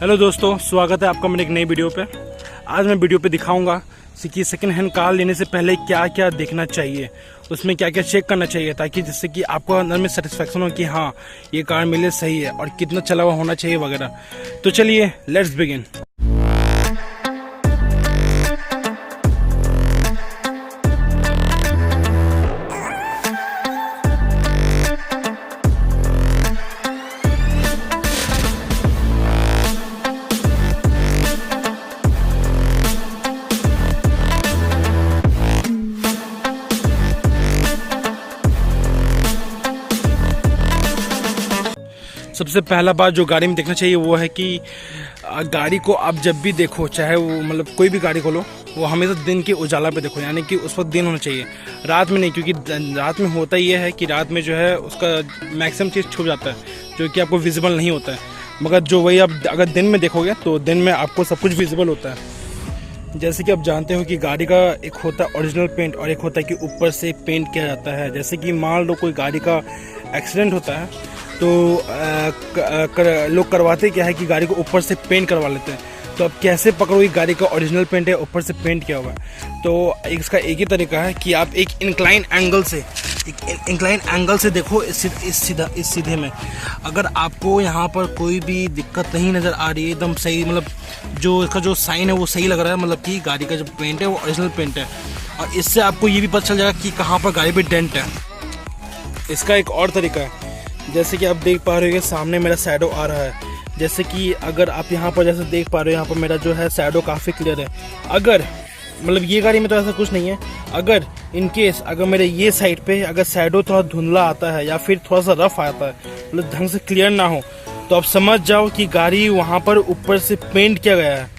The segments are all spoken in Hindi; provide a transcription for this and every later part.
हेलो दोस्तों, स्वागत है आपका मेरे एक नई वीडियो पे। आज मैं वीडियो पे दिखाऊंगा कि सेकंड हैंड कार लेने से पहले क्या क्या देखना चाहिए, उसमें क्या क्या चेक करना चाहिए, ताकि जिससे कि आपको अंदर में सेटिस्फेक्शन हो कि हाँ ये कार मेरे सही है और कितना चला हुआ होना चाहिए वगैरह। तो चलिए लेट्स बिगिन। सबसे पहला बात जो गाड़ी में देखना चाहिए वो है कि गाड़ी को आप जब भी देखो, चाहे वो मतलब कोई भी गाड़ी को लो, वो हमेशा दिन के उजाला पे देखो, यानी कि उस वक्त दिन होना चाहिए, रात में नहीं। क्योंकि रात में होता ये है कि रात में जो है उसका मैक्सिमम चीज़ छुप जाता है जो कि आपको विजिबल नहीं होता है। मगर जो वही आप अगर दिन में देखोगे तो दिन में आपको सब कुछ विजिबल होता है। जैसे कि आप जानते हो कि गाड़ी का एक होता है ओरिजिनल पेंट और एक होता है कि ऊपर से पेंट किया जाता है। जैसे कि मान लो कोई गाड़ी का एक्सीडेंट होता है तो लोग करवाते क्या है कि गाड़ी को ऊपर से पेंट करवा लेते हैं। तो अब कैसे पकड़ो कि गाड़ी का ओरिजिनल पेंट है ऊपर से पेंट किया हुआ है? तो इसका एक ही तरीका है कि आप एक इंक्लाइन एंगल से देखो इस सीधे में। अगर आपको यहाँ पर कोई भी दिक्कत नहीं नज़र आ रही है, एकदम सही, मतलब जो इसका जो साइन है वो सही लग रहा है, मतलब कि गाड़ी का जो पेंट है वो ओरिजिनल पेंट है, और इससे आपको ये भी पता चल जाएगा कि कहाँ पर गाड़ी पे डेंट है। इसका एक और तरीका है, जैसे कि आप देख पा रहे हो सामने मेरा शैडो आ रहा है। जैसे कि अगर आप यहाँ पर जैसे देख पा रहे हो, यहाँ पर मेरा जो है शैडो काफ़ी क्लियर है। अगर मतलब ये गाड़ी में तो ऐसा कुछ नहीं है, अगर इन केस अगर मेरे ये साइड पे अगर शैडो थोड़ा धुंधला आता है या फिर थोड़ा सा रफ आता है, मतलब ढंग से क्लियर ना हो, तो आप समझ जाओ कि गाड़ी वहाँ पर ऊपर से पेंट किया गया है।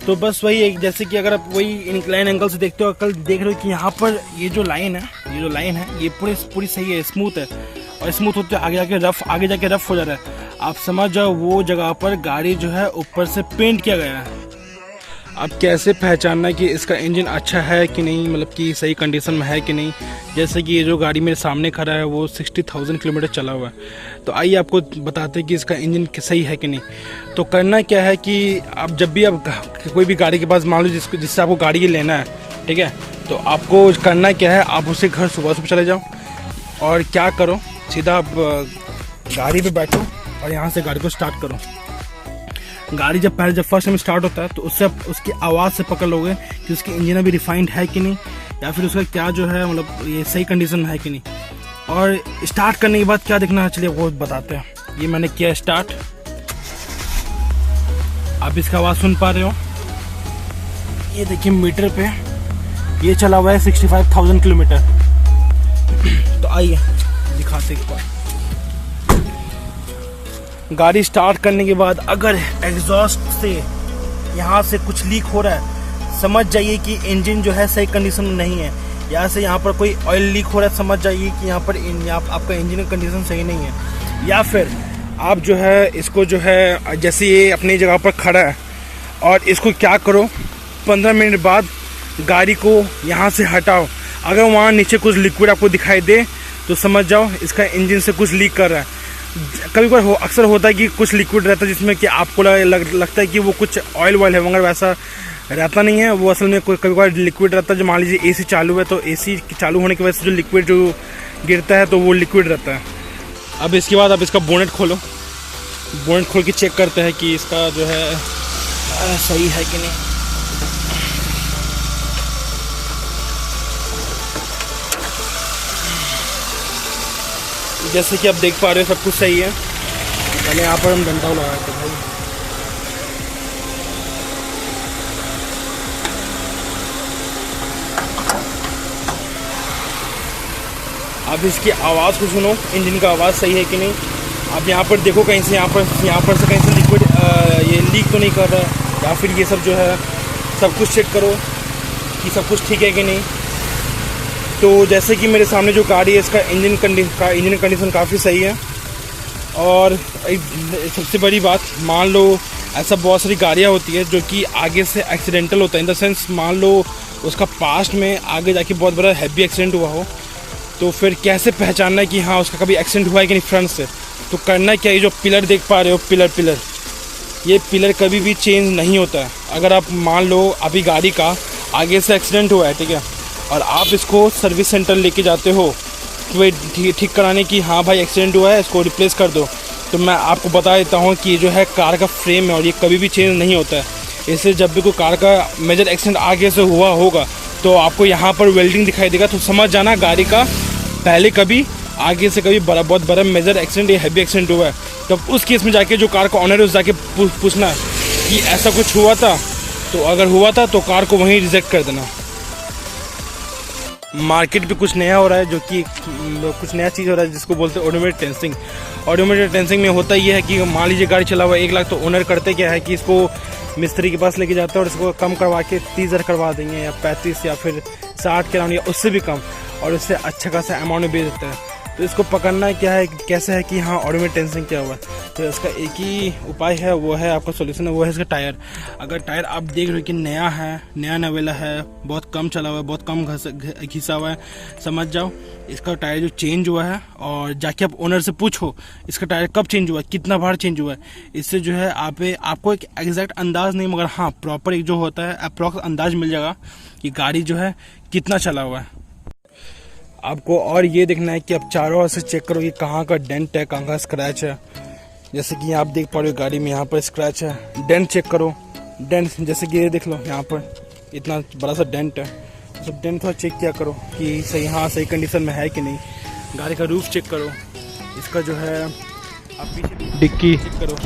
तो बस वही एक, जैसे कि अगर आप वही इंक्लाइन एंगल से देखते हो, कल देख रहे हो कि यहाँ पर ये जो लाइन है ये पूरी सही है, स्मूथ है, और स्मूथ होते आगे जाके रफ हो जा रहा है। आप समझ जाओ वो जगह पर गाड़ी जो है ऊपर से पेंट किया गया है। अब कैसे पहचानना कि इसका इंजन अच्छा है कि नहीं, मतलब कि सही कंडीशन में है कि नहीं। जैसे कि ये जो गाड़ी मेरे सामने खड़ा है वो 60,000 किलोमीटर चला हुआ है। तो आइए आपको बताते हैं कि इसका इंजन सही है कि नहीं। तो करना क्या है कि आप जब भी आप कोई भी गाड़ी के पास मान लो जिससे आपको गाड़ी लेना है, ठीक है, तो आपको करना क्या है, आप उसे घर सुबह चले जाओ और क्या करो, सीधा आप गाड़ी पे बैठो और यहाँ से गाड़ी को स्टार्ट करो। गाड़ी जब फर्स्ट टाइम स्टार्ट होता है तो उससे उसकी आवाज़ से पकड़ लोगे कि उसकी इंजन अभी रिफाइंड है कि नहीं, या फिर उसका क्या जो है मतलब ये सही कंडीशन में है कि नहीं। और स्टार्ट करने के बाद क्या देखना है, चलिए वो बताते हैं। ये मैंने किया स्टार्ट, आप इसका आवाज़ सुन पा रहे हो। ये देखिए मीटर पे ये चला हुआ है 65,000 किलोमीटर। तो आइए दिखाते एक बार। गाड़ी स्टार्ट करने के बाद अगर एग्जॉस्ट से यहाँ से कुछ लीक हो रहा है, समझ जाइए कि इंजन जो है सही कंडीशन में नहीं है। यहाँ से यहाँ पर कोई ऑयल लीक हो रहा है, समझ जाइए कि यहाँ पर आपका इंजन कंडीशन सही नहीं है। या फिर आप जो है इसको जो है जैसे ये अपनी जगह पर खड़ा है और इसको क्या करो, 15 मिनट बाद गाड़ी को यहाँ से हटाओ। अगर वहाँ नीचे कुछ लिक्विड आपको दिखाई दे तो समझ जाओ इसका इंजन से कुछ लीक कर रहा है। कभी कभी अक्सर होता है कि कुछ लिक्विड रहता है जिसमें कि आपको लगता है कि वो कुछ ऑयल है, मगर वैसा रहता नहीं है। वो असल में कभी कभी लिक्विड रहता है। जो मान लीजिए एसी चालू है तो एसी चालू होने की वजह से जो लिक्विड जो गिरता है तो वो लिक्विड रहता है। अब इसके बाद आप इसका बोनेट खोलो, बोनेट खोल के चेक करते हैं कि इसका जो है सही है कि नहीं। जैसे कि आप देख पा रहे हो सब कुछ सही है। पहले यहाँ पर हम डंडा लगाए थे भाई। अब इसकी आवाज़ को सुनो, इंजन का आवाज़ सही है कि नहीं। आप यहाँ पर देखो कहीं से यहाँ पर से कहीं से लिक्विड ये लीक तो नहीं कर रहा है, या फिर ये सब जो है सब कुछ चेक करो कि सब कुछ ठीक है कि नहीं। तो जैसे कि मेरे सामने जो गाड़ी है इसका इंजन कंडीशन काफ़ी सही है। और सबसे बड़ी बात, मान लो ऐसा बहुत सारी गाड़ियाँ होती है जो कि आगे से एक्सीडेंटल होता है, इन द सेंस मान लो उसका पास्ट में आगे जाके बहुत बड़ा हैवी एक्सीडेंट हुआ हो, तो फिर कैसे पहचानना है कि हाँ उसका कभी एक्सीडेंट हुआ है कि नहीं फ्रंट से। तो करना क्या है, जो पिलर देख पा रहे हो, पिलर ये पिलर कभी भी चेंज नहीं होता है। अगर आप मान लो अभी गाड़ी का आगे से एक्सीडेंट हुआ है, ठीक है, और आप इसको सर्विस सेंटर लेके जाते हो ठीक कराने की, हाँ भाई एक्सीडेंट हुआ है इसको रिप्लेस कर दो, तो मैं आपको बता देता हूँ कि ये जो है कार का फ्रेम है और ये कभी भी चेंज नहीं होता है। इससे जब भी कोई कार का मेजर एक्सीडेंट आगे से हुआ होगा तो आपको यहाँ पर वेल्डिंग दिखाई देगा, तो समझ जाना गाड़ी का पहले कभी आगे से कभी बहुत बड़ा मेजर एक्सीडेंट या हैवी एक्सीडेंट हुआ है। तब उस केस में जाके जो कार का ऑनर है उस जाके पूछना कि ऐसा कुछ हुआ था, तो अगर हुआ था तो कार को वहीं रिजेक्ट कर देना। मार्केट पे कुछ नया हो रहा है, जो कि कुछ नया चीज़ हो रहा है जिसको बोलते हैं ऑटोमेटेड टेंसिंग। ऑटोमेटेड टेंसिंग में होता ये है कि मान लीजिए गाड़ी चला हुआ 1 लाख, तो ओनर करते क्या है कि इसको मिस्त्री के पास लेके जाते हैं और इसको कम करवा के 30,000 करवा देंगे या 35 या फिर 60 के राउंड या उससे भी कम, और उससे अच्छा खासा अमाउंट में बेच देता है। तो इसको पकड़ना क्या है, कैसे है कि हाँ ऑटोमेटेड टेंसिंग क्या हुआ है, तो इसका एक ही उपाय है, वो है आपका सोल्यूशन है, वो है इसका टायर। अगर टायर आप देख रहे हो कि नया है, नया नवेला है, बहुत कम चला हुआ है, बहुत कम घिसा हुआ है, समझ जाओ इसका टायर जो चेंज हुआ है, और जाके आप ओनर से पूछो इसका टायर कब चेंज हुआ है, कितना बार चेंज हुआ है। इससे जो है आपको एक एग्जैक्ट अंदाज नहीं, मगर हाँ प्रॉपर एक जो होता है अप्रॉक्स अंदाज मिल जाएगा कि गाड़ी जो है कितना चला हुआ है आपको। और ये देखना है कि आप चारों ओर से चेक करो कि कहाँ का डेंट है, कहाँ का स्क्रैच है। जैसे कि आप देख पा रहे हो गाड़ी में यहाँ पर स्क्रैच है, डेंट चेक करो। डेंट जैसे कि ये देख लो यहाँ पर इतना बड़ा सा डेंट है, तो डेंट थोड़ा चेक किया करो कि सही, हाँ सही कंडीशन में है कि नहीं। गाड़ी का रूफ चेक करो, इसका जो है आप पीछे डिक्की चेक करो।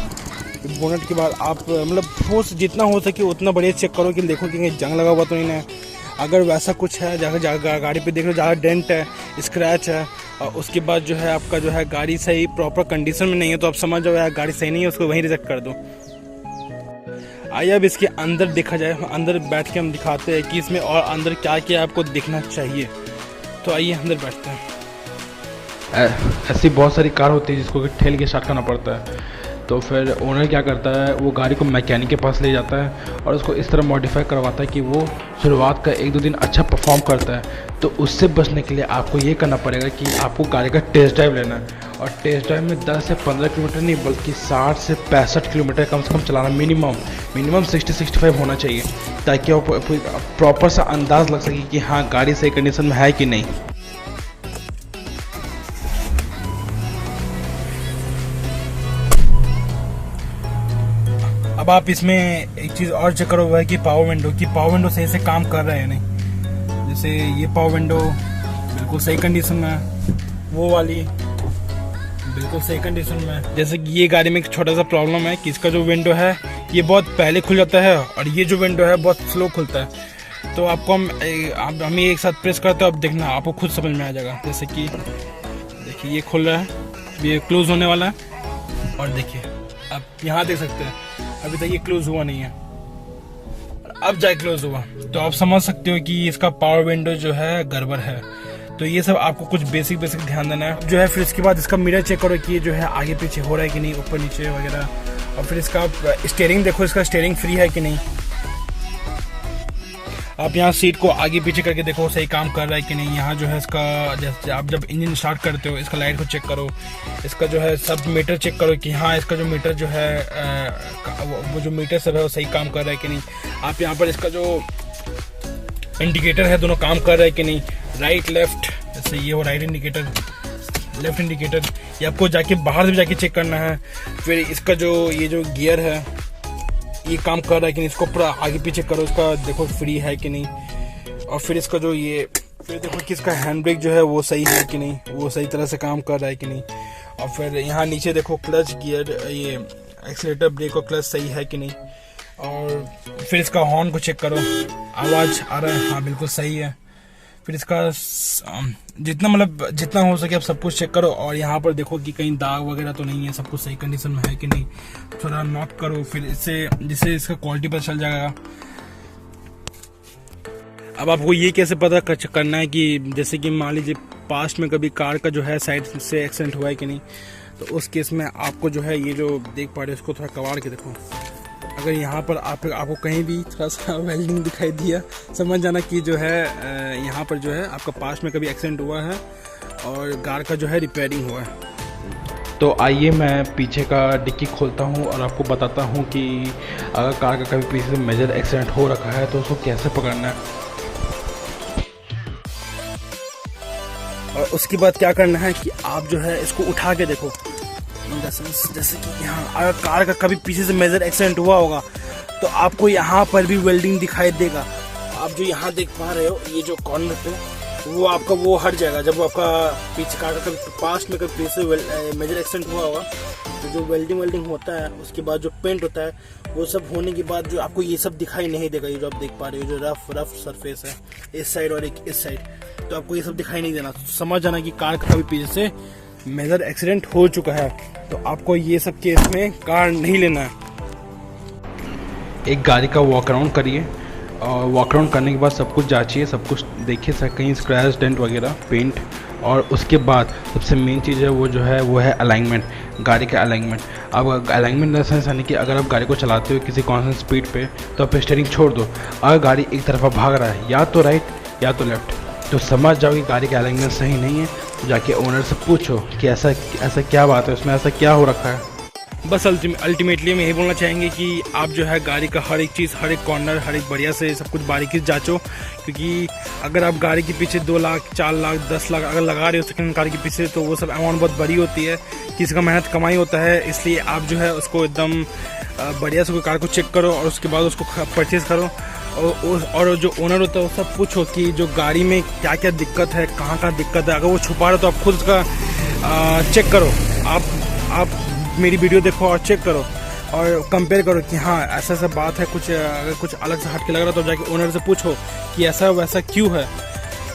बोनट के बाद आप मतलब जितना हो सके उतना बढ़िया चेक करो कि देखो कि जंग लगा हुआ तो नहीं है। अगर वैसा कुछ है जाकर गाड़ी पे देख लो ज़्यादा डेंट है, स्क्रैच है, और उसके बाद जो है आपका जो है गाड़ी सही प्रॉपर कंडीशन में नहीं है, तो आप समझ जाओ यार गाड़ी सही नहीं है, उसको वहीं रिजेक्ट कर दो। आइए अब इसके अंदर देखा जाए, अंदर बैठ के हम दिखाते हैं कि इसमें और अंदर क्या क्या आपको देखना चाहिए। तो आइए अंदर बैठते हैं। ऐसी बहुत सारी कार होती है जिसको ठेल के स्टार्ट करना पड़ता है, तो फिर ओनर क्या करता है, वो गाड़ी को मैकेनिक के पास ले जाता है और उसको इस तरह मॉडिफाई करवाता है कि वो शुरुआत का 1-2 दिन अच्छा परफॉर्म करता है। तो उससे बचने के लिए आपको ये करना पड़ेगा कि आपको गाड़ी का टेस्ट ड्राइव लेना है, और टेस्ट ड्राइव में 10 से 15 किलोमीटर नहीं बल्कि 60 से 65 किलोमीटर कम से कम चलाना, मिनिमम 60-65 होना चाहिए, ताकि प्रॉपर सा अंदाज़ लग सके कि हाँ गाड़ी सही कंडीशन में है कि नहीं। अब आप इसमें एक चीज़ और चेक करो, वो है कि पावर विंडो सही से काम कर रहा है या नहीं। जैसे ये पावर विंडो बिल्कुल सही कंडीशन में है, वो वाली बिल्कुल सही कंडीशन में है। जैसे कि ये गाड़ी में एक छोटा सा प्रॉब्लम है कि इसका जो विंडो है ये बहुत पहले खुल जाता है और ये जो विंडो है बहुत स्लो खुलता है। तो आपको हम एक साथ प्रेस करते हो, अब देखना आपको खुद समझ में आ जाएगा। जैसे कि देखिए ये खुल रहा है, ये क्लोज होने वाला है, और देखिए आप यहाँ देख सकते हैं अभी तक ये क्लोज हुआ नहीं है, अब जाए क्लोज हुआ, तो आप समझ सकते हो कि इसका पावर विंडो जो है गड़बड़ है। तो ये सब आपको कुछ बेसिक ध्यान देना है जो है। फिर इसके बाद इसका मिरर चेक करो कि ये जो है आगे पीछे हो रहा है कि नहीं, ऊपर नीचे वगैरह। और फिर इसका स्टीयरिंग देखो, इसका स्टीयरिंग फ्री है कि नहीं। आप यहाँ सीट को आगे पीछे करके देखो सही काम कर रहा है कि नहीं। यहाँ जो है इसका जैसे आप जब इंजन स्टार्ट करते हो इसका लाइट को चेक करो, इसका जो है सब मीटर चेक करो कि हाँ इसका जो मीटर जो है वो जो मीटर सब है वो सही काम कर रहा है कि नहीं। आप यहाँ पर इसका जो इंडिकेटर है दोनों काम कर रहा है कि नहीं, राइट लेफ्ट, जैसे ये वो राइट इंडिकेटर, लेफ्ट इंडिकेटर, ये आपको जाके बाहर से भी जाके चेक करना है। फिर इसका जो ये जो गियर है ये काम कर रहा है कि नहीं, इसको पूरा आगे पीछे करो, इसका देखो फ्री है कि नहीं। और फिर इसका जो ये फिर देखो कि इसका हैंड ब्रेक जो है वो सही है कि नहीं, वो सही तरह से काम कर रहा है कि नहीं। और फिर यहाँ नीचे देखो क्लच गियर, ये एक्सीलेटर ब्रेक और क्लच सही है कि नहीं। और फिर इसका हॉर्न को चेक करो, आवाज़ आ रहा है, हाँ बिल्कुल सही है। फिर इसका जितना हो सके आप सब कुछ चेक करो। और यहाँ पर देखो कि कहीं दाग वगैरह तो नहीं है, सब कुछ सही कंडीशन में है कि नहीं, थोड़ा नोट करो। फिर जिससे इसका क्वालिटी पता चल जाएगा। अब आपको ये कैसे पता करना है कि जैसे कि मान लीजिए पास्ट में कभी कार का जो है साइड से एक्सीडेंट हुआ है कि नहीं, तो उस केस में आपको जो है ये जो देख पा रहे हो इसको थोड़ा कबाड़ के देखो। अगर यहाँ पर आपको कहीं भी थोड़ा सा वेल्डिंग दिखाई दिया, समझ जाना कि जो है यहाँ पर जो है आपका पास्ट में कभी एक्सीडेंट हुआ है और कार का जो है रिपेयरिंग हुआ है। तो आइए मैं पीछे का डिक्की खोलता हूँ और आपको बताता हूँ कि अगर कार का कभी पीछे से मेजर एक्सीडेंट हो रखा है तो उसको कैसे पकड़ना है। और उसके बाद क्या करना है कि आप जो है इसको उठा के देखो, जैसे कि यहाँ अगर कार का कभी पीछे से मेजर एक्सीडेंट हुआ होगा तो आपको यहाँ पर भी वेल्डिंग दिखाई देगा। आप जो यहाँ देख पा रहे हो ये जो कॉर्नर पे वो आपका वो हट जाएगा जब आपका पीछे कार का कभी पास्ट में कभी पीछे मेजर एक्सीडेंट हुआ होगा तो जो वेल्डिंग होता है उसके बाद जो पेंट होता है वो सब होने के बाद जो आपको ये सब दिखाई नहीं देगा। ये जो आप देख पा रहे हो जो रफ सरफेस है इस साइड और एक इस साइड, तो आपको ये सब दिखाई नहीं देना। तो समझ जाना कि कार का कभी पीछे से मेजर एक्सीडेंट हो चुका है, तो आपको ये सब केस में कार नहीं लेना है। एक गाड़ी का वॉक अराउंड करिए और वॉक अराउंड करने के बाद सब कुछ जांचिए, सब कुछ देखिए, कहीं स्क्रैच डेंट वगैरह पेंट, और उसके बाद सबसे मेन चीज़ है वो है अलाइनमेंट, गाड़ी का अलाइनमेंट। अब अलाइनमेंट इन द सेंस यानी कि अगर आप गाड़ी को चलाते हो किसी कॉन्स्टेंट स्पीड पे तो आप स्टीयरिंग छोड़ दो। अगर गाड़ी एक तरफा भाग रहा है या तो राइट या तो लेफ्ट, तो समझ जाओ कि गाड़ी का अलाइनमेंट सही नहीं है, तो जाके ओनर से पूछो कि ऐसा क्या बात है, उसमें ऐसा क्या हो रखा है। बस अल्टीमेटली हम यही बोलना चाहेंगे कि आप जो है गाड़ी का हर एक चीज़, हर एक कॉर्नर, हर एक बढ़िया से सब कुछ बारीकी से जांचो, क्योंकि अगर आप गाड़ी के पीछे 2 लाख 4 लाख 10 लाख अगर लगा रहे हो सेकंड कार के पीछे तो वो सब अमाउंट बहुत बड़ी होती है, किसी का मेहनत कमाई होता है। इसलिए आप जो है उसको एकदम बढ़िया से कार को चेक करो और उसके बाद उसको परचेज़ करो, और जो ओनर होता है वो सब पूछो कि जो गाड़ी में क्या क्या दिक्कत है, कहाँ दिक्कत है। अगर वो छुपा रहे तो आप खुद उसका चेक करो। आप मेरी वीडियो देखो और चेक करो और कंपेयर करो कि हाँ ऐसा बात है, अगर कुछ अलग से हट के लग रहा तो जाके ओनर से पूछो कि ऐसा वैसा क्यों है।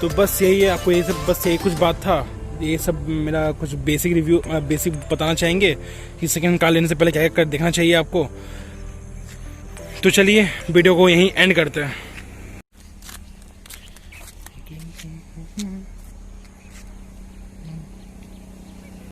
तो बस यही है, आपको ये सब बस यही कुछ बात था, ये सब मेरा कुछ बेसिक बताना चाहेंगे कि सेकंड कार लेने से पहले क्या क्या देखना चाहिए आपको। तो चलिए वीडियो को यहीं एंड करते हैं।